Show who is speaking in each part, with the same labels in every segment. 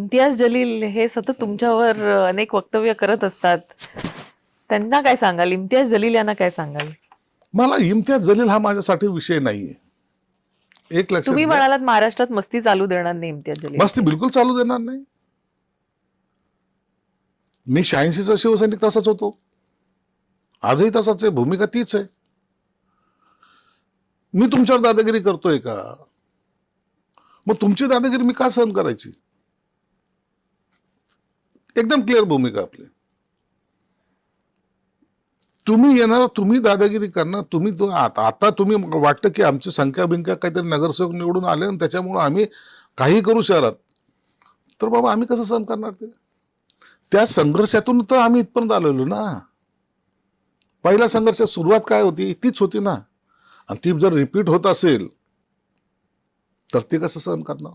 Speaker 1: इम्तियाज जलील हे सतत तुमच्यावर अनेक वक्तव्य करत असतात. त्यांना काय सांगाल? इम्तियाज जलील यांना काय सांगाल?
Speaker 2: मला इम्तियाज जलील हा माझ्यासाठी विषय नाहीये. एक लक्षात
Speaker 1: तुम्ही
Speaker 2: घ्या,
Speaker 1: म्हणालात महाराष्ट्रात मस्ती चालू देणार नाही इम्तियाज जलील.
Speaker 2: मस्ती बिलकुल चालू देणार नाही. मी 86चा शिवसैनिक तसाच होतो, आजही तसाच आहे, भूमिका तीच आहे. मी तुमच्यावर दादागिरी करतोय का? मग तुमची दादागिरी मी का सहन करायची? एकदम क्लिअर भूमिका आपली. तुम्ही येणार, तुम्ही दादागिरी करणार, तुम्ही आता तुम्ही वाटतं की आमची संख्या बिंख्या काहीतरी नगरसेवक निवडून आले आणि त्याच्यामुळे आम्ही काही करू शहरात, तर बाबा आम्ही कसं सहन करणार ते? त्या संघर्षातून तर आम्ही इथपर्यंत आलेलो ना. पहिल्या संघर्षात सुरुवात काय होती? तीच होती ना. आणि ती जर रिपीट होत असेल तर ते कसं सहन करणार?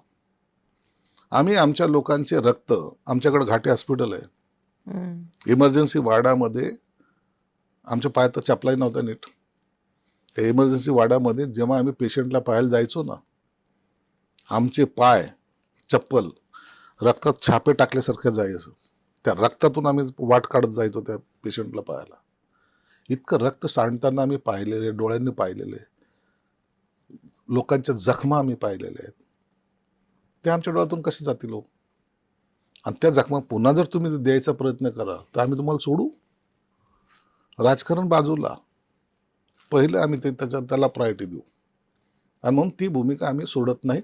Speaker 2: आम्ही आमच्या लोकांचे रक्त, आमच्याकडे घाटे हॉस्पिटल आहे, इमर्जन्सी वार्डामध्ये आमच्या पायात चपलाही नव्हत्या नीट. त्या इमर्जन्सी वार्डामध्ये जेव्हा आम्ही पेशंटला पाहायला जायचो ना, आमचे पाय चप्पल रक्तात छापे टाकल्यासारखं जायचं. त्या रक्तातून आम्ही वाट काढत जायचो त्या पेशंटला पाहायला. इतकं रक्त सांडताना आम्ही पाहिलेले, डोळ्यांनी पाहिलेले, लोकांच्या जखमा आम्ही पाहिलेल्या आहेत. ते आमच्या डोळ्यातून कसे जातील हो? आणि त्या जखमा पुन्हा जर तुम्ही द्यायचा प्रयत्न करा तर आम्ही तुम्हाला सोडू? राजकारण बाजूला, पहिलं आम्ही त्याला प्रायोरिटी देऊ, आणि म्हणून ती भूमिका आम्ही सोडत नाही.